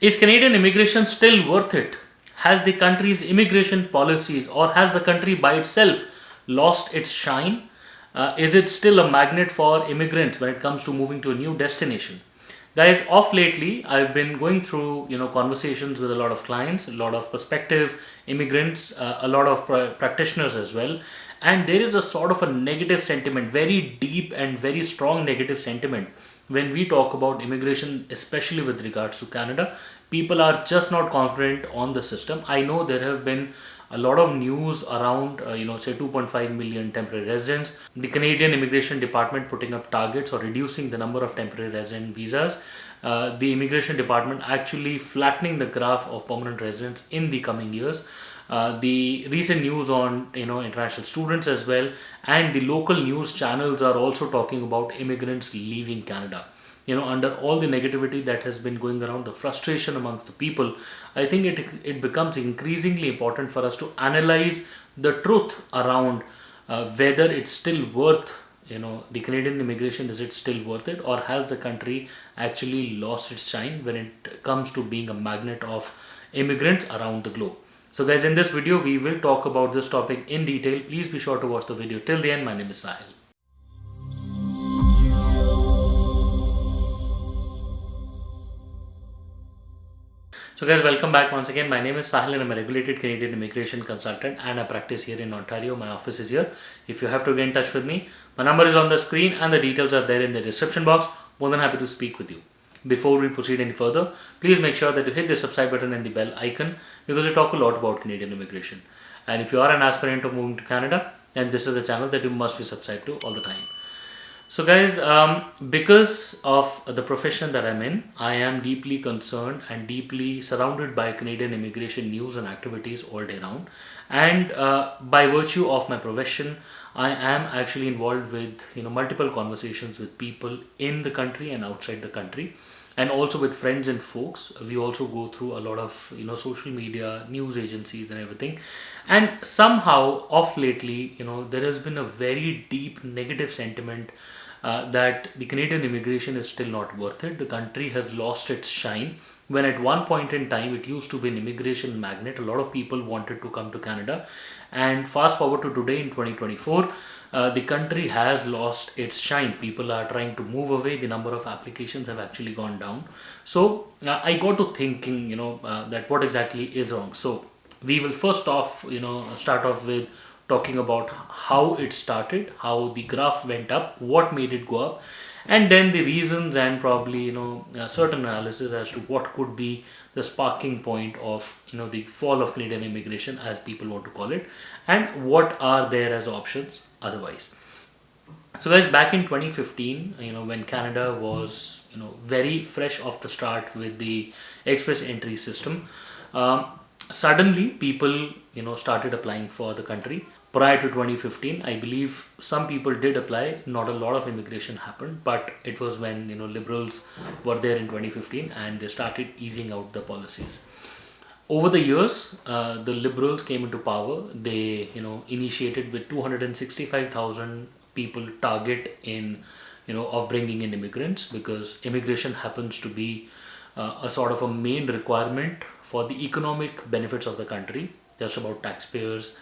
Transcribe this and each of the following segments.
Is Canadian immigration still worth it? Has the country's immigration policies or has the country by itself lost its shine? Is it still a magnet for immigrants when it comes to moving to a new destination? Guys, off lately, I've been going through conversations with a lot of clients, a lot of prospective immigrants, a lot of practitioners as well, and there is a sort of a negative sentiment, very deep and very strong negative sentiment when we talk about immigration, especially with regards to Canada. People are just not confident on the system. I know there have been a lot of news around, say 2.5 million temporary residents. The Canadian Immigration Department putting up targets or reducing the number of temporary resident visas. The Immigration Department actually flattening the graph of permanent residents in the coming years. The recent news on international students as well, and the local news channels are also talking about immigrants leaving Canada. Under all the negativity that has been going around, the frustration amongst the people, I think it becomes increasingly important for us to analyze the truth around whether it's still worth, the Canadian immigration, is it still worth it, or has the country actually lost its shine when it comes to being a magnet of immigrants around the globe. So guys, in this video we will talk about this topic in detail. Please be sure to watch the video till the end. My name is Sahil. So guys, welcome back once again. My name is Sahil and I'm a regulated Canadian immigration consultant and I practice here in Ontario. My office is here. If you have to get in touch with me, my number is on the screen and the details are there in the description box. More than happy to speak with you. Before we proceed any further, please make sure that you hit the subscribe button and the bell icon because we talk a lot about Canadian immigration. And if you are an aspirant of moving to Canada, then this is a channel that you must be subscribed to all the time. So guys, because of the profession that I'm in, I am deeply concerned and deeply surrounded by Canadian immigration news and activities all day round. And by virtue of my profession, I am actually involved with multiple conversations with people in the country and outside the country, and also with friends and folks. We also go through a lot of social media, news agencies, and everything. And somehow, off lately, there has been a very deep negative sentiment that the Canadian immigration is still not worth it. The country has lost its shine. When at one point in time it used to be an immigration magnet, a lot of people wanted to come to Canada. And fast forward to today in 2024, the country has lost its shine. People are trying to move away. The number of applications have actually gone down. So I got to thinking, that what exactly is wrong. So we will first off, start off with talking about how it started, how the graph went up, what made it go up, and then the reasons and probably certain analysis as to what could be the sparking point of the fall of Canadian immigration, as people want to call it, and what are there as options otherwise. So guys, back in 2015, when Canada was very fresh off the start with the express entry system, suddenly people started applying for the country. Prior to 2015, I believe some people did apply. Not a lot of immigration happened, but it was when liberals were there in 2015 and they started easing out the policies. Over the years, the liberals came into power. They initiated with 265,000 people target in of bringing in immigrants, because immigration happens to be a sort of a main requirement for the economic benefits of the country. Just about taxpayers,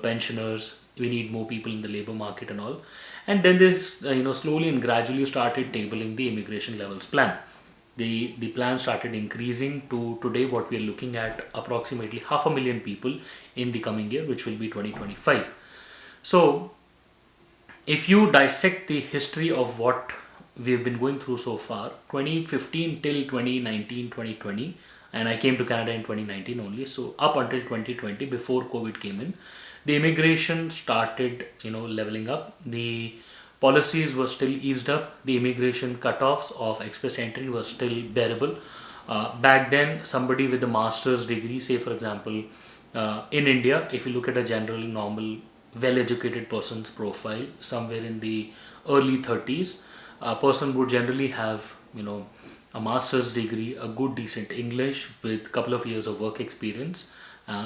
pensioners. We need more people in the labor market and all. And then this slowly and gradually started tabling the immigration levels plan. The plan started increasing to today what we are looking at, approximately 500,000 people in the coming year, which will be 2025. So if you dissect the history of what we've been going through so far, 2015 till 2019, 2020, and I came to Canada in 2019 only. So up until 2020, before COVID came in, the immigration started leveling up. The policies were still eased up. The immigration cutoffs of express entry were still bearable. Back then, somebody with a master's degree, say for example, in India, if you look at a general, normal, well-educated person's profile, somewhere in the early 30s, a person would generally have a master's degree, a good decent English with a couple of years of work experience.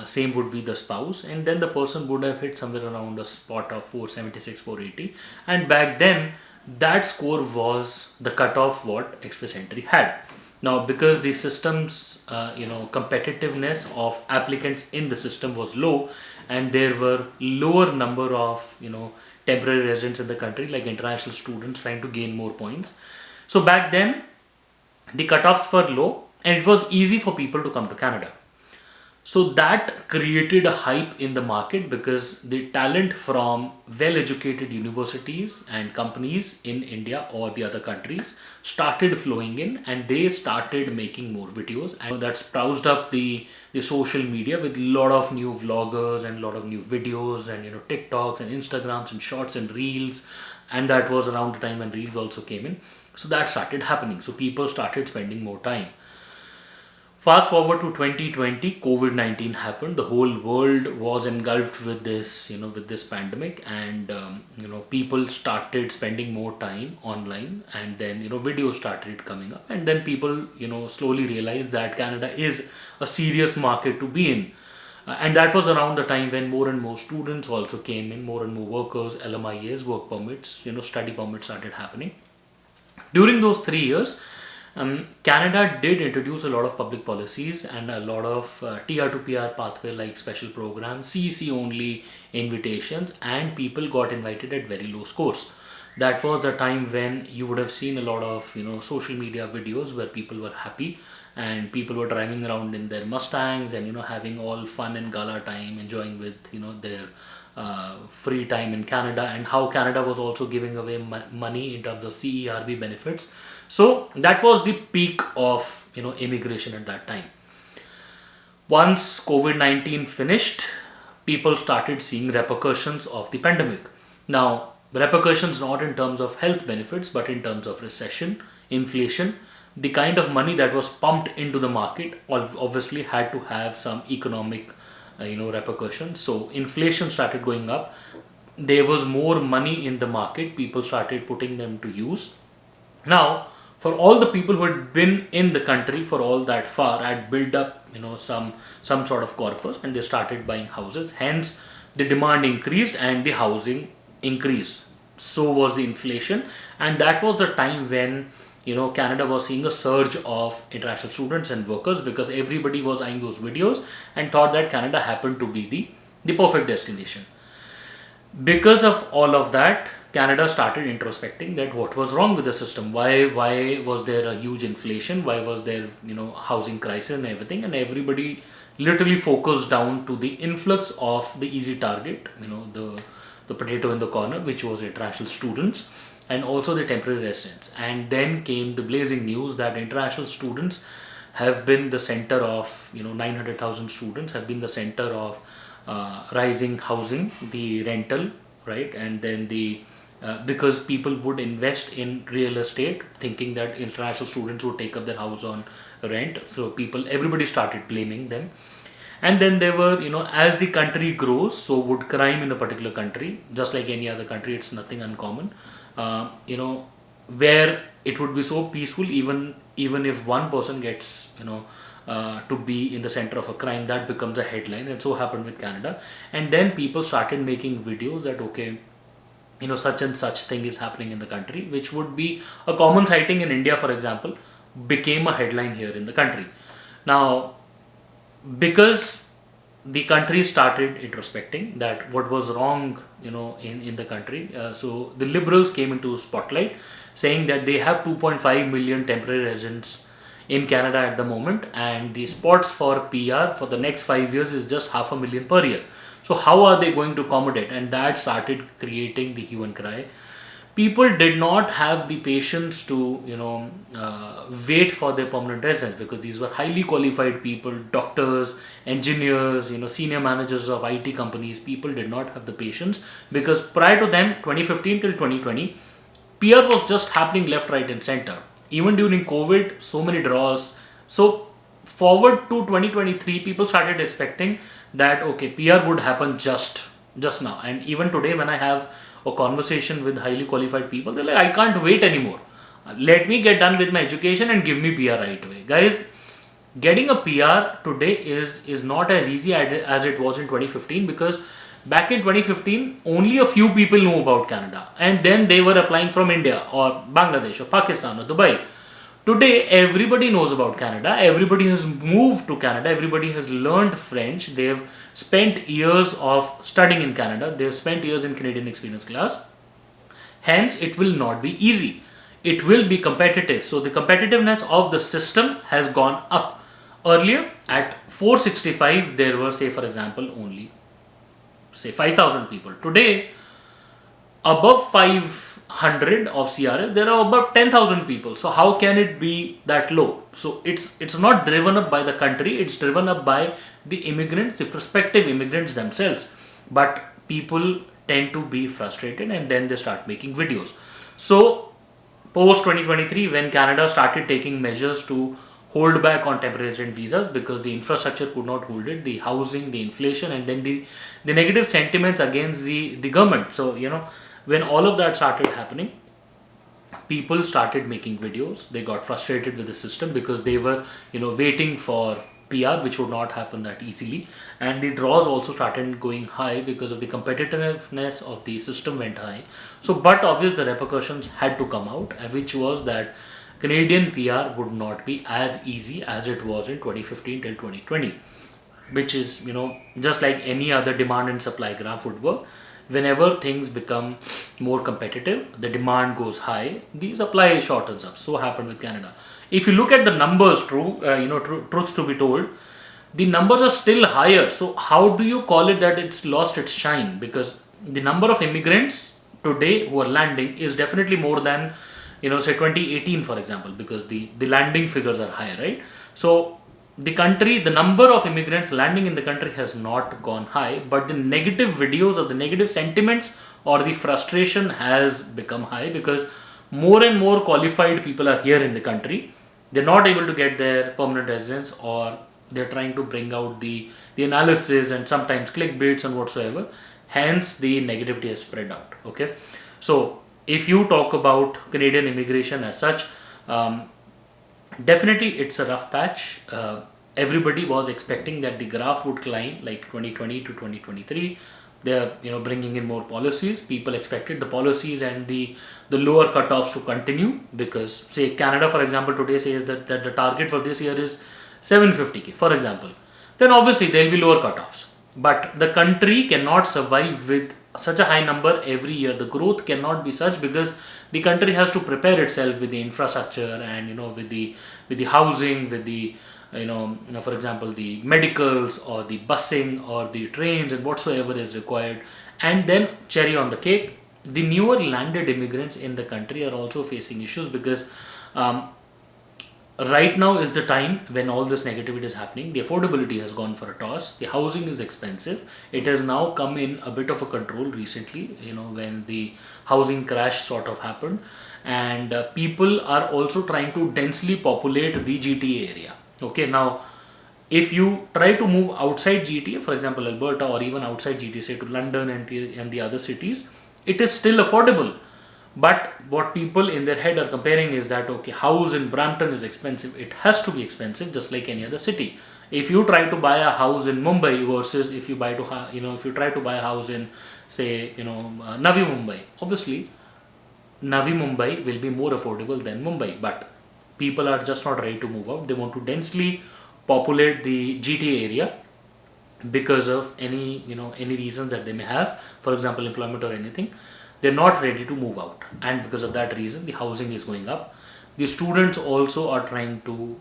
Same would be the spouse, and then the person would have hit somewhere around a spot of 476, 480. And back then, that score was the cutoff what express entry had. Now, because the system's competitiveness of applicants in the system was low, and there were lower number of temporary residents in the country, like international students trying to gain more points. So back then, the cutoffs were low, and it was easy for people to come to Canada. So that created a hype in the market because the talent from well educated universities and companies in India or the other countries started flowing in, and they started making more videos, and that sprouted up the social media with a lot of new vloggers and a lot of new videos and TikToks and Instagrams and shorts and reels. And that was around the time when reels also came in. So that started happening. So people started spending more time. Fast forward to 2020, COVID-19 happened. The whole world was engulfed with this, with this pandemic, and people started spending more time online, and then videos started coming up, and then people slowly realized that Canada is a serious market to be in, and that was around the time when more and more students also came in, more and more workers, LMIAs, work permits, study permits started happening. During those 3 years, Canada did introduce a lot of public policies and a lot of TR to PR pathway like special programs, CC only invitations, and people got invited at very low scores. That was the time when you would have seen a lot of social media videos where people were happy and people were driving around in their Mustangs and having all fun and gala time, enjoying with their free time in Canada, and how Canada was also giving away money in terms of CERB benefits. So that was the peak of immigration at that time. Once COVID-19 finished, people started seeing repercussions of the pandemic. Now, repercussions not in terms of health benefits, but in terms of recession, inflation. The kind of money that was pumped into the market obviously had to have some economic repercussions. So inflation started going up. There was more money in the market. People started putting them to use. Now, for all the people who had been in the country for all that far, had built up some sort of corpus, and they started buying houses. Hence, the demand increased and the housing increased. So was the inflation, and that was the time when Canada was seeing a surge of international students and workers, because everybody was eyeing those videos and thought that Canada happened to be the perfect destination. Because of all of that, Canada started introspecting that what was wrong with the system. Why was there a huge inflation? Why was there housing crisis and everything? And everybody literally focused down to the influx of the easy target, the potato in the corner, which was international students, and also the temporary residents. And then came the blazing news that international students have been the center of 900,000 students have been the center of rising housing, the rental, right? And then because people would invest in real estate thinking that international students would take up their house on rent, so everybody started blaming them. And then there were, as the country grows, so would crime in a particular country, just like any other country. It's nothing uncommon, where it would be so peaceful, even if one person gets to be in the center of a crime, that becomes a headline. And so happened with Canada. And then people started making videos that, okay, such and such thing is happening in the country, which would be a common sighting in India, for example, became a headline here in the country. Now, because the country started introspecting that what was wrong, in the country, so the liberals came into spotlight, saying that they have 2.5 million temporary residents in Canada at the moment, and the spots for PR for the next 5 years is just 500,000 per year. So how are they going to accommodate? And that started creating the hue and cry. People did not have the patience to wait for their permanent residence, because these were highly qualified people, doctors, engineers, senior managers of IT companies. People did not have the patience, because prior to them, 2015 till 2020, PR was just happening left, right and center. Even during COVID, so many draws. So forward to 2023, people started expecting that, okay, PR would happen just now. And even today, when I have a conversation with highly qualified people, they're like, I can't wait anymore. Let me get done with my education and give me PR right away. Guys, getting a PR today is not as easy as it was in 2015, because back in 2015, only a few people knew about Canada, and then they were applying from India or Bangladesh or Pakistan or Dubai. Today, everybody knows about Canada. Everybody has moved to Canada. Everybody has learned French. They have spent years of studying in Canada. They have spent years in Canadian experience class. Hence, it will not be easy. It will be competitive. So, the competitiveness of the system has gone up. Earlier, at 465, there were, say, for example, only, say, 5,000 people. Today, above 500 of CRS, there are above 10,000 people. So how can it be that low? So it's not driven up by the country, it's driven up by the immigrants, the prospective immigrants themselves. But people tend to be frustrated and then they start making videos. So post 2023, when Canada started taking measures to hold back on temporary resident visas because the infrastructure could not hold it, the housing, the inflation, and then the negative sentiments against the government. So, when all of that started happening, people started making videos. They got frustrated with the system because they were, waiting for PR, which would not happen that easily. And the draws also started going high because of the competitiveness of the system went high. So, but obviously the repercussions had to come out, which was that Canadian PR would not be as easy as it was in 2015 till 2020, which is, just like any other demand and supply graph would work. Whenever things become more competitive, the demand goes high, the supply shortens up. So happened with Canada. If you look at the numbers, truth to be told, the numbers are still higher. So how do you call it that it's lost its shine? Because the number of immigrants today who are landing is definitely more than, say 2018, for example, because the landing figures are higher, right? So the country, the number of immigrants landing in the country has not gone high, but the negative videos or the negative sentiments or the frustration has become high because more and more qualified people are here in the country. They're not able to get their permanent residence, or they're trying to bring out the analysis and sometimes clickbaits and whatsoever. Hence, the negativity has spread out. Okay, so if you talk about Canadian immigration as such, definitely it's a rough patch. Everybody was expecting that the graph would climb like 2020 to 2023. They're bringing in more policies. People expected the policies and the lower cutoffs to continue because, say, Canada, for example, today says that the target for this year is 750k, for example. Then obviously there will be lower cutoffs. But the country cannot survive with such a high number every year. The growth cannot be such because the country has to prepare itself with the infrastructure and with the housing, with the for example, the medicals or the busing or the trains and whatsoever is required. And then cherry on the cake, the newer landed immigrants in the country are also facing issues because right now is the time when all this negativity is happening. The affordability has gone for a toss. The housing is expensive. It has now come in a bit of a control recently, when the housing crash sort of happened. And people are also trying to densely populate the GTA area. Okay, now if you try to move outside GTA, for example, Alberta, or even outside GTA, say to London and the other cities, it is still affordable. But what people in their head are comparing is that, okay, house in Brampton is expensive. It has to be expensive just like any other city. If you try to buy a house in Mumbai versus if you try to buy a house in, say, Navi Mumbai, obviously Navi Mumbai will be more affordable than Mumbai, but people are just not ready to move out. They want to densely populate the GTA area because of any reasons that they may have, for example, employment or anything. They're not ready to move out, and because of that reason, the housing is going up. The students also are trying to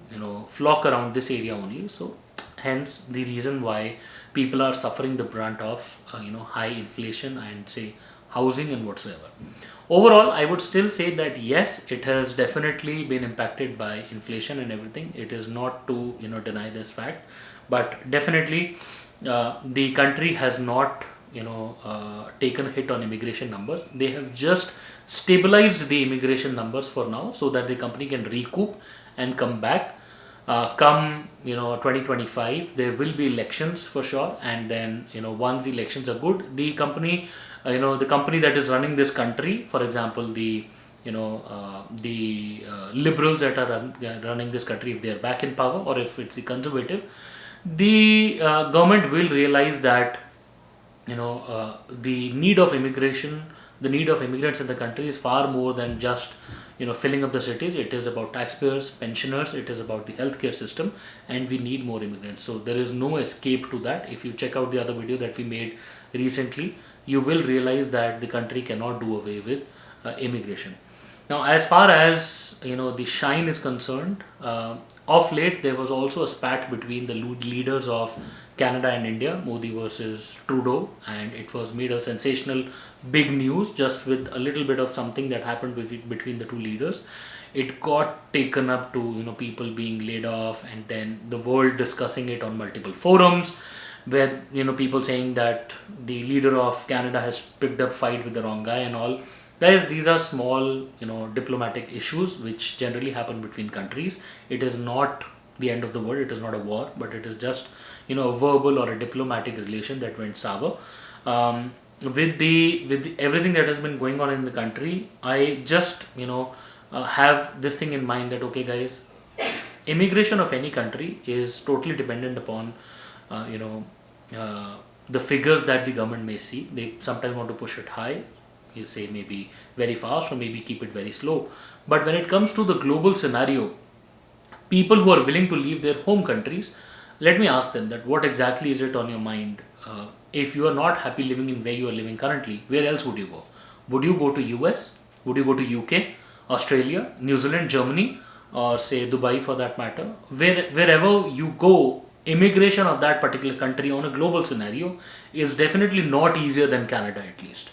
flock around this area only. So hence the reason why people are suffering the brunt of high inflation and, say, housing and whatsoever. Overall, I would still say that yes, it has definitely been impacted by inflation and everything. It is not to deny this fact, but definitely the country has not taken a hit on immigration numbers. They have just stabilized the immigration numbers for now so that the company can recoup and come back. Come 2025, there will be elections for sure, and then once the elections are good, the company the company that is running this country, for example, the liberals that are running this country, if they are back in power, or if it's the conservative, the government will realize that the need of immigration, the need of immigrants in the country is far more than just filling up the cities. It is about taxpayers, pensioners, it is about the healthcare system, and we need more immigrants. So there is no escape to that. If you check out the other video that we made recently, you will realize that the country cannot do away with immigration. Now, as far as the shine is concerned, of late there was also a spat between the leaders of Canada and India, Modi versus Trudeau, and it was made a sensational big news just with a little bit of something that happened between the two leaders. It got taken up to people being laid off, and then the world discussing it on multiple forums, where people saying that the leader of Canada has picked up fight with the wrong guy and all. Guys, these are small, diplomatic issues which generally happen between countries. It is not the end of the world. It is not a war, but it is just, a verbal or a diplomatic relation that went sour. With everything that has been going on in the country, I just, have this thing in mind that, okay, guys, immigration of any country is totally dependent upon, the figures that the government may see. They sometimes want to push it high. You say maybe very fast or maybe keep it very slow. But when it comes to the global scenario, people who are willing to leave their home countries, let me ask them that what exactly is it on your mind? If you are not happy living in where you are living currently, where else would you go? Would you go to US? Would you go to UK, Australia, New Zealand, Germany, or say Dubai for that matter? Wherever you go, immigration of that particular country on a global scenario is definitely not easier than Canada at least.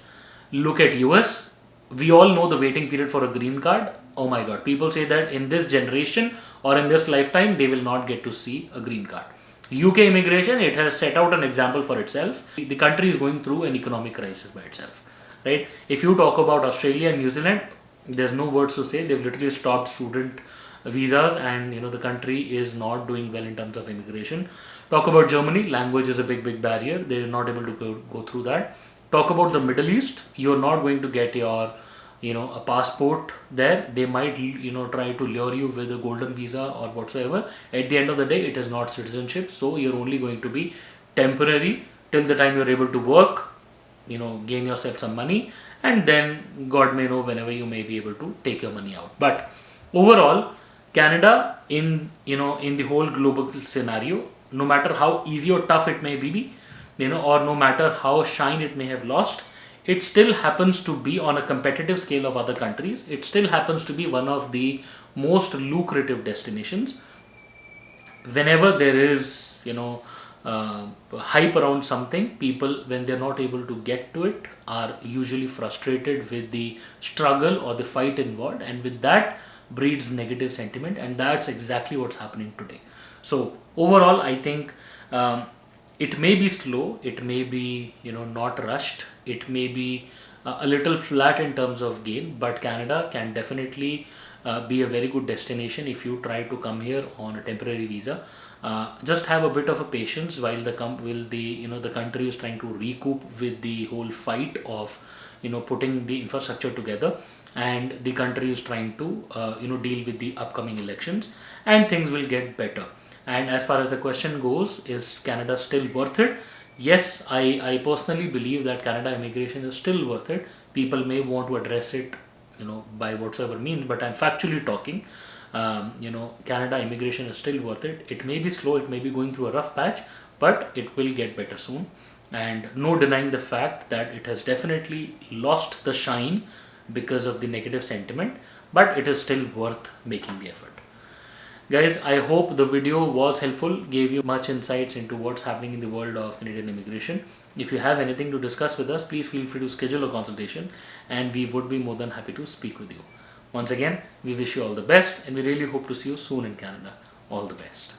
Look at US. We all know the waiting period for a green card. Oh my god, people say that in this generation or in this lifetime they will not get to see a green card. UK immigration, it has set out an example for itself. The country is going through an economic crisis by itself, right? If you talk about Australia and New Zealand, there's no words to say. They've literally stopped student visas, and the country is not doing well in terms of immigration. Talk about Germany, language is a big barrier. They're not able to go through that. Talk about the Middle East, you're not going to get your a passport there. They might try to lure you with a golden visa or whatsoever. At the end of the day, it is not citizenship, so you're only going to be temporary till the time you're able to work, gain yourself some money, and then God may know whenever you may be able to take your money out. But overall, Canada in the whole global scenario, no matter how easy or tough it may be, or no matter how shine it may have lost, it still happens to be on a competitive scale of other countries. It still happens to be one of the most lucrative destinations. Whenever there is, hype around something, people, when they're not able to get to it, are usually frustrated with the struggle or the fight involved, and with that breeds negative sentiment, and that's exactly what's happening today. So overall, I think it may be slow, it may be not rushed, it may be a little flat in terms of gain, but Canada can definitely be a very good destination if you try to come here on a temporary visa. Just have a bit of a patience while the country is trying to recoup with the whole fight of putting the infrastructure together, and the country is trying to deal with the upcoming elections, and things will get better. And as far as the question goes, is Canada still worth it? Yes, I personally believe that Canada immigration is still worth it. People may want to address it, by whatsoever means, but I'm factually talking. Canada immigration is still worth it. It may be slow, it may be going through a rough patch, but it will get better soon. And no denying the fact that it has definitely lost the shine because of the negative sentiment, but it is still worth making the effort. Guys, I hope the video was helpful, gave you much insights into what's happening in the world of Canadian immigration. If you have anything to discuss with us, please feel free to schedule a consultation, and we would be more than happy to speak with you. Once again, we wish you all the best, and we really hope to see you soon in Canada. All the best.